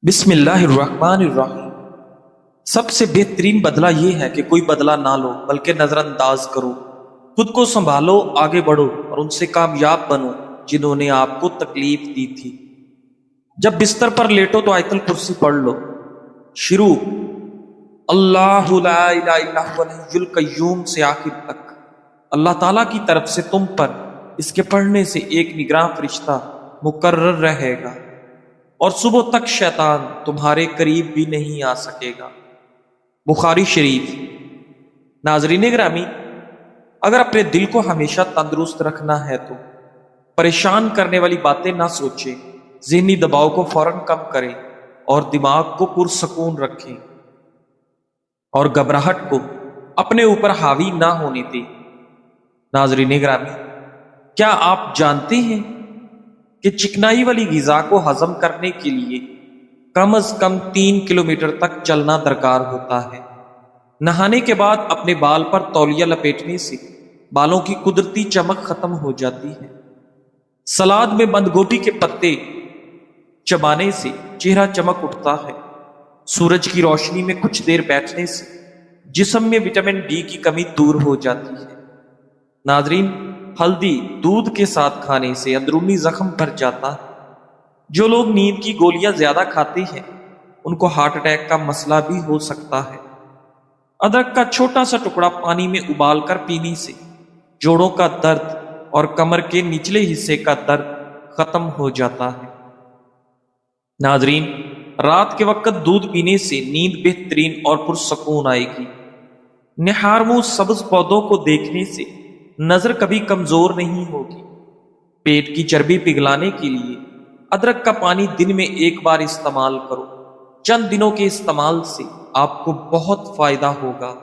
بسم اللہ الرحمن الرحیم۔ سب سے بہترین بدلہ یہ ہے کہ کوئی بدلہ نہ لو بلکہ نظر انداز کرو، خود کو سنبھالو، آگے بڑھو اور ان سے کامیاب بنو جنہوں نے آپ کو تکلیف دی تھی۔ جب بستر پر لیٹو تو آیت الکرسی پڑھ لو۔ شروع اللہ لا الہ الا هو الحی القیوم سے آخر تک۔ اللہ تعالیٰ کی طرف سے تم پر اس کے پڑھنے سے ایک نگراں فرشتہ مقرر رہے گا اور صبح تک شیطان تمہارے قریب بھی نہیں آ سکے گا۔ بخاری شریف۔ ناظرین گرامی، اگر اپنے دل کو ہمیشہ تندرست رکھنا ہے تو پریشان کرنے والی باتیں نہ سوچیں، ذہنی دباؤ کو فوراً کم کریں اور دماغ کو پرسکون رکھیں اور گھبراہٹ کو اپنے اوپر حاوی نہ ہونے دیں۔ ناظرین گرامی، کیا آپ جانتے ہیں کہ چکنائی والی غذا کو ہضم کرنے کے لیے کم از کم 3 کلومیٹر تک چلنا درکار ہوتا ہے؟ نہانے کے بعد اپنے بال پر تولیہ لپیٹنے سے بالوں کی قدرتی چمک ختم ہو جاتی ہے۔ سلاد میں بند گوبھی کے پتے چبانے سے چہرہ چمک اٹھتا ہے۔ سورج کی روشنی میں کچھ دیر بیٹھنے سے جسم میں وٹامن ڈی کی کمی دور ہو جاتی ہے۔ ناظرین، ہلدی دودھ کے ساتھ کھانے سے اندرونی زخم بھر جاتا ہے۔ جو لوگ نیند کی گولیاں زیادہ کھاتے ہیں ان کو ہارٹ اٹیک کا مسئلہ بھی ہو سکتا ہے۔ ادرک کا چھوٹا سا ٹکڑا پانی میں ابال کر پینے سے جوڑوں کا درد اور کمر کے نچلے حصے کا درد ختم ہو جاتا ہے۔ ناظرین، رات کے وقت دودھ پینے سے نیند بہترین اور پرسکون آئے گی۔ نہار منہ سبز پودوں کو دیکھنے سے نظر کبھی کمزور نہیں ہوگی۔ پیٹ کی چربی پگھلانے کے لیے ادرک کا پانی دن میں 1 بار استعمال کرو۔ چند دنوں کے استعمال سے آپ کو بہت فائدہ ہوگا۔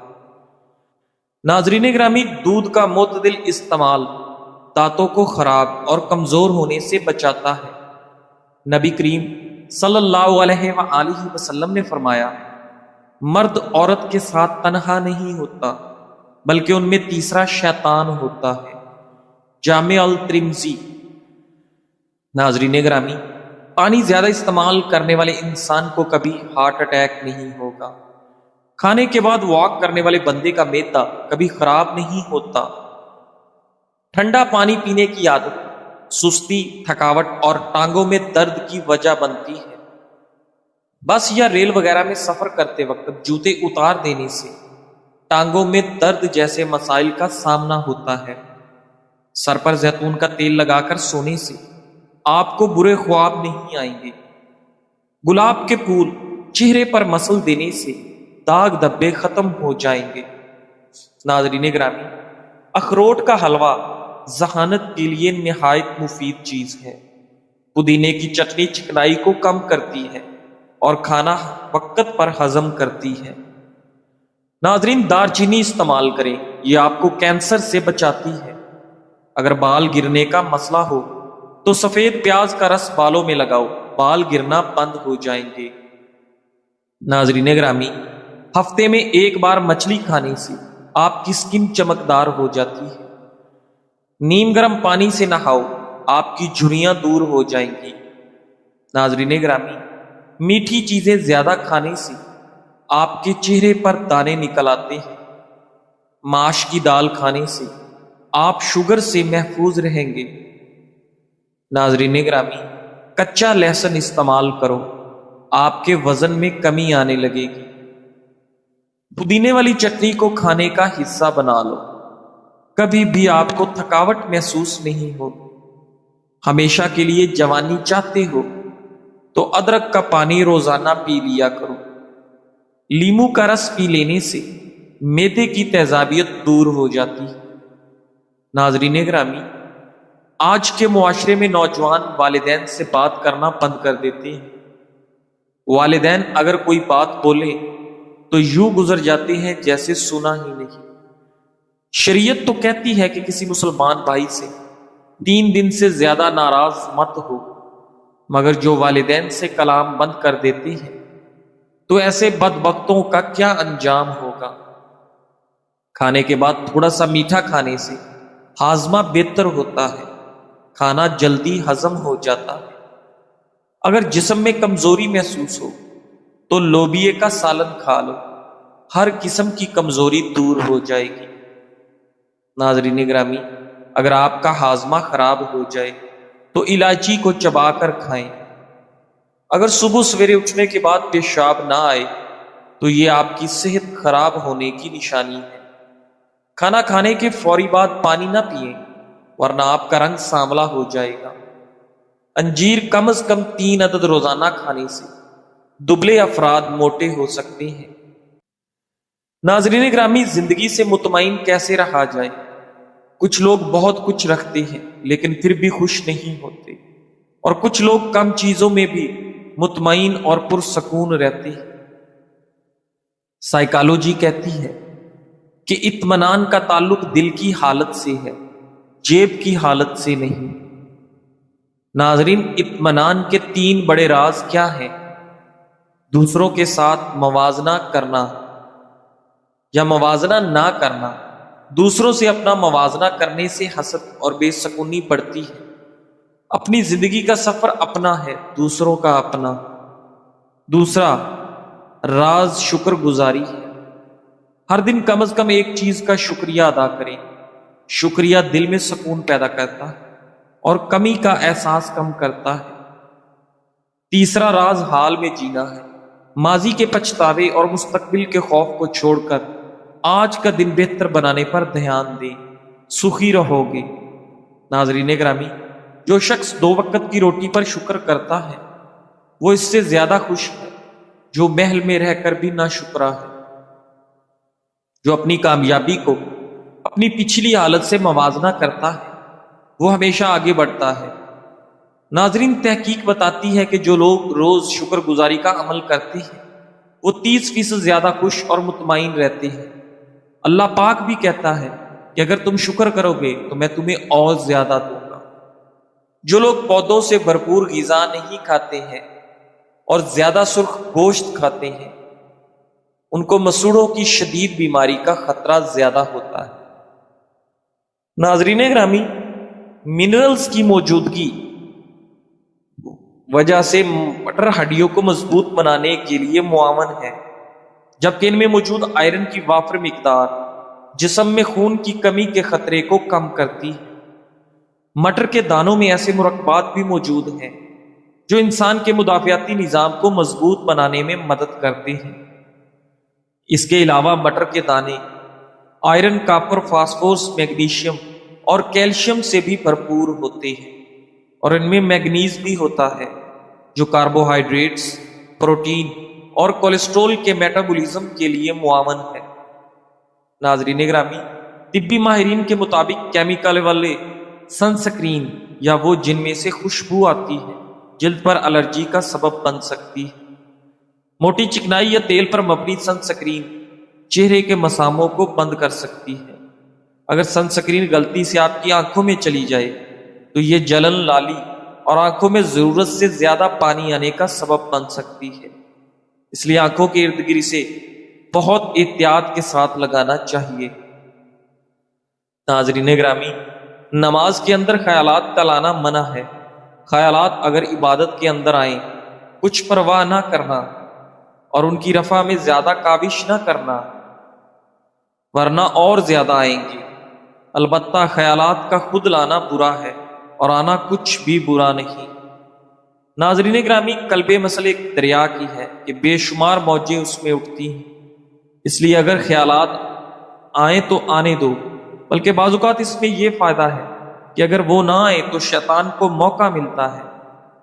ناظرین گرامی، دودھ کا معتدل استعمال دانتوں کو خراب اور کمزور ہونے سے بچاتا ہے۔ نبی کریم صلی اللہ علیہ وآلہ وسلم نے فرمایا، مرد عورت کے ساتھ تنہا نہیں ہوتا بلکہ ان میں تیسرا شیطان ہوتا ہے۔ جامع الترمذی۔ ناظرین گرامی، پانی زیادہ استعمال کرنے والے انسان کو کبھی ہارٹ اٹیک نہیں ہوگا۔ کھانے کے بعد واک کرنے والے بندے کا معدہ کبھی خراب نہیں ہوتا۔ ٹھنڈا پانی پینے کی عادت سستی، تھکاوٹ اور ٹانگوں میں درد کی وجہ بنتی ہے۔ بس یا ریل وغیرہ میں سفر کرتے وقت جوتے اتار دینے سے ٹانگوں میں درد جیسے مسائل کا سامنا ہوتا ہے۔ سر پر زیتون کا تیل لگا کر سونے سے آپ کو برے خواب نہیں آئیں گے۔ گلاب کے پھول چہرے پر مسل دینے سے داغ دھبے ختم ہو جائیں گے۔ ناظرین گرامی، اخروٹ کا حلوہ ذہانت کے لیے نہایت مفید چیز ہے۔ پودینے کی چٹنی چکنائی کو کم کرتی ہے اور کھانا وقت پر ہضم کرتی ہے۔ ناظرین، دار چینی استعمال کریں، یہ آپ کو کینسر سے بچاتی ہے۔ اگر بال گرنے کا مسئلہ ہو تو سفید پیاز کا رس بالوں میں لگاؤ، بال گرنا بند ہو جائیں گے۔ ناظرین گرامی، ہفتے میں 1 بار مچھلی کھانے سے آپ کی سکن چمکدار ہو جاتی ہے۔ نیم گرم پانی سے نہاؤ، آپ کی جھریاں دور ہو جائیں گی۔ ناظرین گرامی، میٹھی چیزیں زیادہ کھانے سے آپ کے چہرے پر دانے نکل آتے ہیں۔ ماش کی دال کھانے سے آپ شوگر سے محفوظ رہیں گے۔ ناظرین گرامی، کچا لہسن استعمال کرو، آپ کے وزن میں کمی آنے لگے گی۔ پودینے والی چٹنی کو کھانے کا حصہ بنا لو، کبھی بھی آپ کو تھکاوٹ محسوس نہیں ہو۔ ہمیشہ کے لیے جوانی چاہتے ہو تو ادرک کا پانی روزانہ پی لیا کرو۔ لیمو کا رس پی لینے سے معدے کی تیزابیت دور ہو جاتی ہے۔ ناظرین گرامی، آج کے معاشرے میں نوجوان والدین سے بات کرنا بند کر دیتے ہیں۔ والدین اگر کوئی بات بولے تو یوں گزر جاتے ہیں جیسے سنا ہی نہیں۔ شریعت تو کہتی ہے کہ کسی مسلمان بھائی سے 3 دن سے زیادہ ناراض مت ہو، مگر جو والدین سے کلام بند کر دیتے ہیں تو ایسے بدبختوں کا کیا انجام ہوگا۔ کھانے کے بعد تھوڑا سا میٹھا کھانے سے ہاضمہ بہتر ہوتا ہے، کھانا جلدی ہضم ہو جاتا ہے۔ اگر جسم میں کمزوری محسوس ہو تو لوبیے کا سالن کھا لو، ہر قسم کی کمزوری دور ہو جائے گی۔ ناظرین گرامی، اگر آپ کا ہاضمہ خراب ہو جائے تو الائچی کو چبا کر کھائیں۔ اگر صبح سویرے اٹھنے کے بعد پیشاب نہ آئے تو یہ آپ کی صحت خراب ہونے کی نشانی ہے۔ کھانا کھانے کے فوری بعد پانی نہ پئیں ورنہ آپ کا رنگ سانولا ہو جائے گا۔ انجیر کم از کم 3 عدد روزانہ کھانے سے دبلے افراد موٹے ہو سکتے ہیں۔ ناظرین گرامی، زندگی سے مطمئن کیسے رہا جائے؟ کچھ لوگ بہت کچھ رکھتے ہیں لیکن پھر بھی خوش نہیں ہوتے، اور کچھ لوگ کم چیزوں میں بھی مطمئن اور پرسکون رہتے ہیں۔ سائیکالوجی کہتی ہے کہ اطمینان کا تعلق دل کی حالت سے ہے، جیب کی حالت سے نہیں۔ ناظرین، اطمینان کے 3 بڑے راز کیا ہیں؟ دوسروں کے ساتھ موازنہ کرنا یا موازنہ نہ کرنا۔ دوسروں سے اپنا موازنہ کرنے سے حسد اور بے سکونی بڑھتی ہے۔ اپنی زندگی کا سفر اپنا ہے، دوسروں کا اپنا۔ دوسرا راز شکر گزاری ہے۔ ہر دن کم از کم ایک چیز کا شکریہ ادا کریں۔ شکریہ دل میں سکون پیدا کرتا ہے اور کمی کا احساس کم کرتا ہے۔ تیسرا راز حال میں جینا ہے۔ ماضی کے پچھتاوے اور مستقبل کے خوف کو چھوڑ کر آج کا دن بہتر بنانے پر دھیان دیں، سخی رہو گے۔ ناظرین گرامی، جو شخص 2 وقت کی روٹی پر شکر کرتا ہے وہ اس سے زیادہ خوش ہے جو محل میں رہ کر بھی ناشکرا ہے۔ جو اپنی کامیابی کو اپنی پچھلی حالت سے موازنہ کرتا ہے وہ ہمیشہ آگے بڑھتا ہے۔ ناظرین، تحقیق بتاتی ہے کہ جو لوگ روز شکر گزاری کا عمل کرتے ہیں وہ 30% زیادہ خوش اور مطمئن رہتے ہیں۔ اللہ پاک بھی کہتا ہے کہ اگر تم شکر کرو گے تو میں تمہیں اور زیادہ دوں گا۔ جو لوگ پودوں سے بھرپور غذا نہیں کھاتے ہیں اور زیادہ سرخ گوشت کھاتے ہیں ان کو مسوڑوں کی شدید بیماری کا خطرہ زیادہ ہوتا ہے۔ ناظرین گرامی، منرلز کی موجودگی وجہ سے مٹر ہڈیوں کو مضبوط بنانے کے لیے معاون ہے، جبکہ ان میں موجود آئرن کی وافر مقدار جسم میں خون کی کمی کے خطرے کو کم کرتی ہے۔ مٹر کے دانوں میں ایسے مرکبات بھی موجود ہیں جو انسان کے مدافعاتی نظام کو مضبوط بنانے میں مدد کرتے ہیں۔ اس کے علاوہ مٹر کے دانے آئرن، کاپر، فاسفورس، میگنیشیم اور کیلشیم سے بھی بھرپور ہوتے ہیں، اور ان میں مینگنیز بھی ہوتا ہے جو کاربوہائیڈریٹس، پروٹین اور کولیسٹرول کے میٹابولزم کے لیے معاون ہے۔ ناظرین گرامی، طبی ماہرین کے مطابق کیمیکل والے سن سکرین یا وہ جن میں سے خوشبو آتی ہے جلد پر الرجی کا سبب بن سکتی ہے۔ موٹی چکنائی یا تیل پر مبنی سن سکرین چہرے کے مساموں کو بند کر سکتی ہے۔ اگر سن سکرین غلطی سے آپ کی آنکھوں میں چلی جائے تو یہ جلن، لالی اور آنکھوں میں ضرورت سے زیادہ پانی آنے کا سبب بن سکتی ہے۔ اس لیے آنکھوں کے ارد گرد سے بہت احتیاط کے ساتھ لگانا چاہیے۔ ناظرین گرامی، نماز کے اندر خیالات کا لانا منع ہے۔ خیالات اگر عبادت کے اندر آئیں، کچھ پرواہ نہ کرنا اور ان کی رفع میں زیادہ کاوش نہ کرنا، ورنہ اور زیادہ آئیں گے۔ البتہ خیالات کا خود لانا برا ہے اور آنا کچھ بھی برا نہیں۔ ناظرین گرامی، قلب مسئلہ ایک دریا کی ہے کہ بے شمار موجیں اس میں اٹھتی ہیں، اس لیے اگر خیالات آئیں تو آنے دو، بلکہ بعض اوقات اس میں یہ فائدہ ہے کہ اگر وہ نہ آئے تو شیطان کو موقع ملتا ہے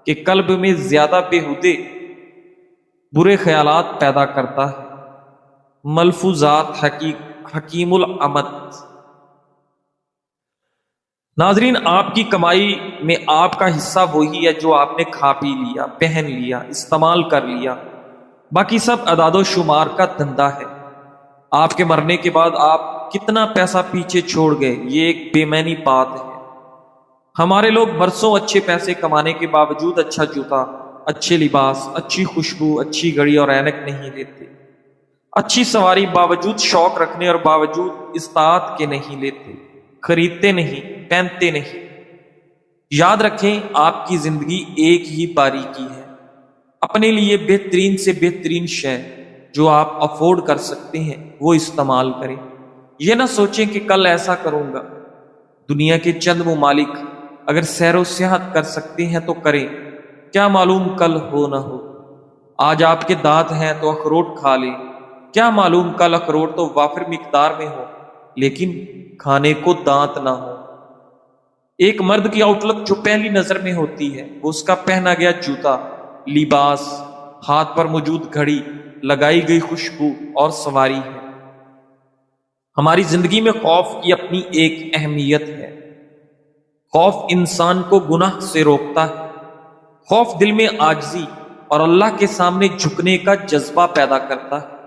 کہ قلب میں زیادہ بےہودے برے خیالات پیدا کرتا ہے۔ ملفوظات حکیم العمد۔ ناظرین، آپ کی کمائی میں آپ کا حصہ وہی ہے جو آپ نے کھا پی لیا، پہن لیا، استعمال کر لیا، باقی سب اعداد و شمار کا دھندا ہے۔ آپ کے مرنے کے بعد آپ کتنا پیسہ پیچھے چھوڑ گئے، یہ ایک بے معنی بات ہے۔ ہمارے لوگ برسوں اچھے پیسے کمانے کے باوجود اچھا جوتا، اچھے لباس، اچھی خوشبو، اچھی گھڑی اور اینک نہیں لیتے، اچھی سواری باوجود شوق رکھنے اور باوجود استطاعت کے نہیں لیتے، خریدتے نہیں، پہنتے نہیں۔ یاد رکھیں، آپ کی زندگی ایک ہی باری کی ہے، اپنے لیے بہترین سے بہترین شے جو آپ افورڈ کر سکتے ہیں وہ استعمال کریں۔ یہ نہ سوچیں کہ کل ایسا کروں گا۔ دنیا کے چند ممالک اگر سیر و سیاحت کر سکتے ہیں تو کریں، کیا معلوم کل ہو نہ ہو۔ آج آپ کے دانت ہیں تو اخروٹ کھا لیں، کیا معلوم کل اخروٹ تو وافر مقدار میں ہو لیکن کھانے کو دانت نہ ہو۔ ایک مرد کی آؤٹ لک جو پہلی نظر میں ہوتی ہے وہ اس کا پہنا گیا جوتا، لباس، ہاتھ پر موجود گھڑی، لگائی گئی خوشبو اور سواری ہے۔ ہماری زندگی میں خوف کی اپنی ایک اہمیت ہے۔ خوف انسان کو گناہ سے روکتا ہے۔ خوف دل میں عاجزی اور اللہ کے سامنے جھکنے کا جذبہ پیدا کرتا ہے۔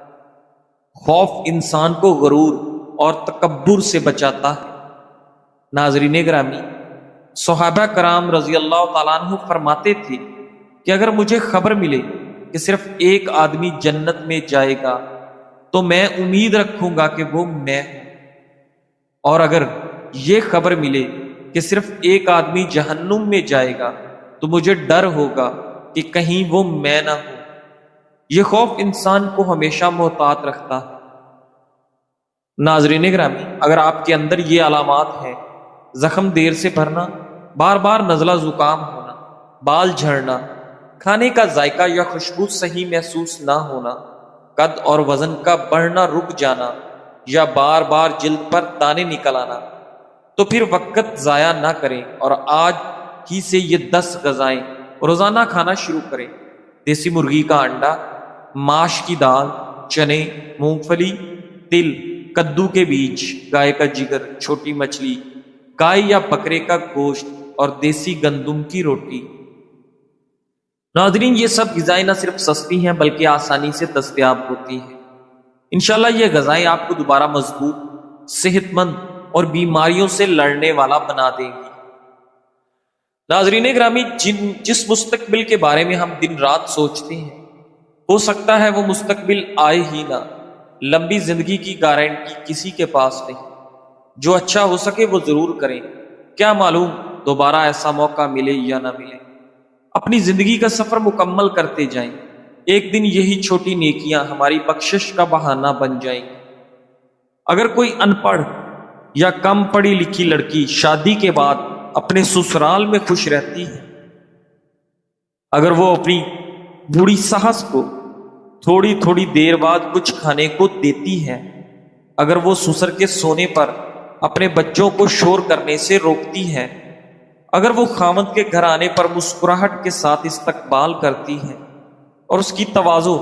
خوف انسان کو غرور اور تکبر سے بچاتا ہے۔ ناظرین گرامی، صحابہ کرام رضی اللہ تعالیٰ عنہ فرماتے تھے کہ اگر مجھے خبر ملے کہ صرف ایک آدمی جنت میں جائے گا تو میں امید رکھوں گا کہ وہ میں ہوں، اور اگر یہ خبر ملے کہ صرف ایک آدمی جہنم میں جائے گا تو مجھے ڈر ہوگا کہ کہیں وہ میں نہ ہوں۔ یہ خوف انسان کو ہمیشہ محتاط رکھتا ہے۔ ناظرین گرامی، اگر آپ کے اندر یہ علامات ہیں: زخم دیر سے بھرنا، بار بار نزلہ زکام ہونا، بال جھڑنا، کھانے کا ذائقہ یا خوشبو صحیح محسوس نہ ہونا، قد اور وزن کا بڑھنا رک جانا، یا بار بار جلد پر دانے نکل آنا، تو پھر وقت ضائع نہ کریں اور آج ہی سے یہ 10 غذائیں روزانہ کھانا شروع کریں: دیسی مرغی کا انڈا، ماش کی دال، چنے، مونگ پھلی، تل، کدو کے بیج، گائے کا جگر، چھوٹی مچھلی، گائے یا بکرے کا گوشت اور دیسی گندم کی روٹی۔ ناظرین، یہ سب غذائیں نہ صرف سستی ہیں بلکہ آسانی سے دستیاب ہوتی ہیں۔ انشاءاللہ یہ غذائیں آپ کو دوبارہ مضبوط، صحت مند اور بیماریوں سے لڑنے والا بنا دیں گی۔ ناظرین گرامی، جس مستقبل کے بارے میں ہم دن رات سوچتے ہیں ہو سکتا ہے وہ مستقبل آئے ہی نہ۔ لمبی زندگی کی گارنٹی کسی کے پاس نہیں۔ جو اچھا ہو سکے وہ ضرور کریں، کیا معلوم دوبارہ ایسا موقع ملے یا نہ ملے۔ اپنی زندگی کا سفر مکمل کرتے جائیں، ایک دن یہی چھوٹی نیکیاں ہماری بخشش کا بہانہ بن جائیں گی۔ اگر کوئی ان پڑھ یا کم پڑھی لکھی لڑکی شادی کے بعد اپنے سسرال میں خوش رہتی ہے، اگر وہ اپنی بوڑھی ساس کو تھوڑی تھوڑی دیر بعد کچھ کھانے کو دیتی ہے، اگر وہ سسر کے سونے پر اپنے بچوں کو شور کرنے سے روکتی ہے، اگر وہ خاوند کے گھر آنے پر مسکراہٹ کے ساتھ استقبال کرتی ہے اور اس کی تواضع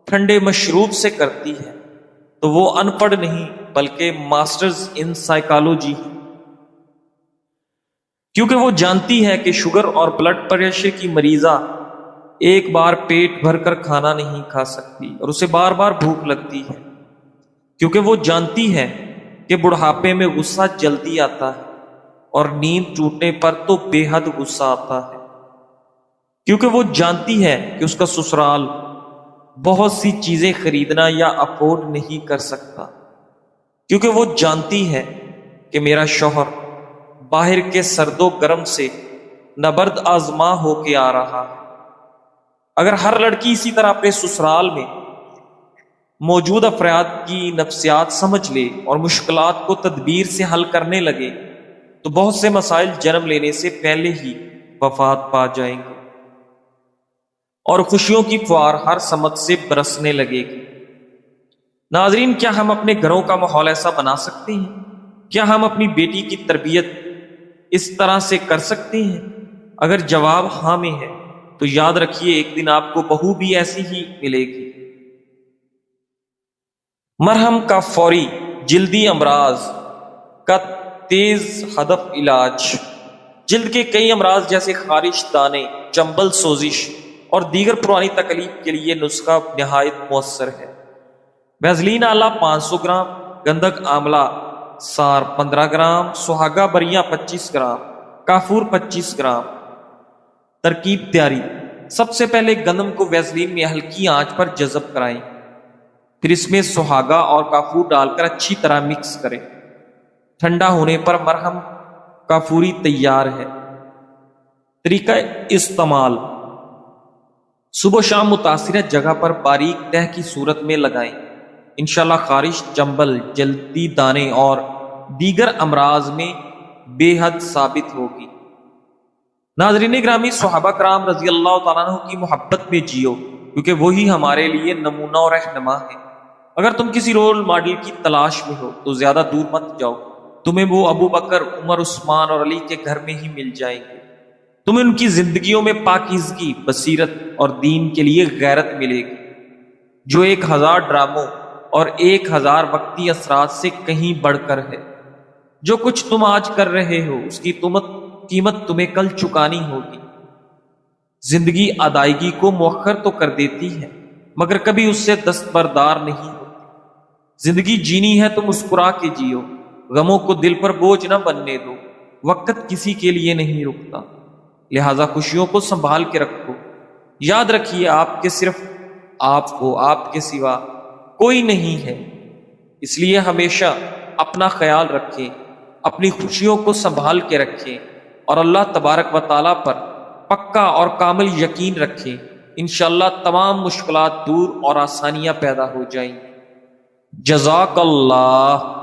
ٹھنڈے مشروب سے کرتی ہے، تو وہ ان پڑھ نہیں بلکہ ماسٹرز ان سائیکالوجی ہے، کیونکہ وہ جانتی ہے کہ شوگر اور بلڈ پریشر کی مریضہ ایک بار پیٹ بھر کر کھانا نہیں کھا سکتی اور اسے بار بار بھوک لگتی ہے، کیونکہ وہ جانتی ہے کہ بڑھاپے میں غصہ جلدی آتا ہے اور نیند ٹوٹنے پر تو بے حد غصہ آتا ہے، کیونکہ وہ جانتی ہے کہ اس کا سسرال بہت سی چیزیں خریدنا یا افورڈ نہیں کر سکتا، کیونکہ وہ جانتی ہے کہ میرا شوہر باہر کے سرد و گرم سے نبرد آزما ہو کے آ رہا ہے۔ اگر ہر لڑکی اسی طرح اپنے سسرال میں موجود افراد کی نفسیات سمجھ لے اور مشکلات کو تدبیر سے حل کرنے لگے تو بہت سے مسائل جنم لینے سے پہلے ہی وفات پا جائیں گے اور خوشیوں کی فوار ہر سمت سے برسنے لگے گی۔ ناظرین، کیا ہم اپنے گھروں کا ماحول ایسا بنا سکتے ہیں؟ کیا ہم اپنی بیٹی کی تربیت اس طرح سے کر سکتے ہیں؟ اگر جواب ہاں میں ہے تو یاد رکھیے ایک دن آپ کو بہو بھی ایسی ہی ملے گی۔ مرہم کا فوری جلدی امراض کا تیز ہدف علاج۔ جلد کے کئی امراض جیسے خارش، دانے، چنبل، سوزش اور دیگر پرانی تکلیف کے لیے نسخہ نہایت مؤثر ہے۔ ویزلین آلہ 500 گرام، گندک آملہ سار 15 گرام، سہاگا بریاں 25 گرام، کافور 25 گرام۔ ترکیب تیاری: سب سے پہلے گندم کو ویزلین میں ہلکی آنچ پر جذب کرائیں، پھر اس میں سہاگا اور کافور ڈال کر اچھی طرح مکس کریں۔ ٹھنڈا ہونے پر مرہم کافوری تیار ہے۔ طریقہ استعمال: صبح و شام متاثرہ جگہ پر باریک تہ کی صورت میں لگائیں۔ انشاءاللہ خارش، چنبل، جلدی دانے اور دیگر امراض میں بے حد ثابت ہوگی۔ ناظرین گرامی، صحابہ کرام رضی اللہ تعالیٰ عنہ کی محبت میں جیو، کیونکہ وہی ہمارے لیے نمونہ اور رہنما ہے۔ اگر تم کسی رول ماڈل کی تلاش میں ہو تو زیادہ دور مت جاؤ، تمہیں وہ ابو بکر، عمر، عثمان اور علی کے گھر میں ہی مل جائیں گے۔ تمہیں ان کی زندگیوں میں پاکیزگی، بصیرت اور دین کے لیے غیرت ملے گی، جو 1000 ڈراموں اور 1000 وقتی اثرات سے کہیں بڑھ کر ہے۔ جو کچھ تم آج کر رہے ہو اس کی قیمت تمہیں کل چکانی ہوگی۔ زندگی ادائیگی کو مؤخر تو کر دیتی ہے مگر کبھی اس سے دستبردار نہیں ہوتی۔ زندگی جینی ہے تو مسکرا کے جیو، غموں کو دل پر بوجھ نہ بننے دو، وقت کسی کے لیے نہیں رکتا، لہذا خوشیوں کو سنبھال کے رکھو۔ یاد رکھیے آپ کے صرف آپ کو، آپ کے سوا کوئی نہیں ہے، اس لیے ہمیشہ اپنا خیال رکھیں، اپنی خوشیوں کو سنبھال کے رکھیں اور اللہ تبارک و تعالیٰ پر پکا اور کامل یقین رکھیں۔ انشاءاللہ تمام مشکلات دور اور آسانیاں پیدا ہو جائیں گی۔ جزاک اللہ۔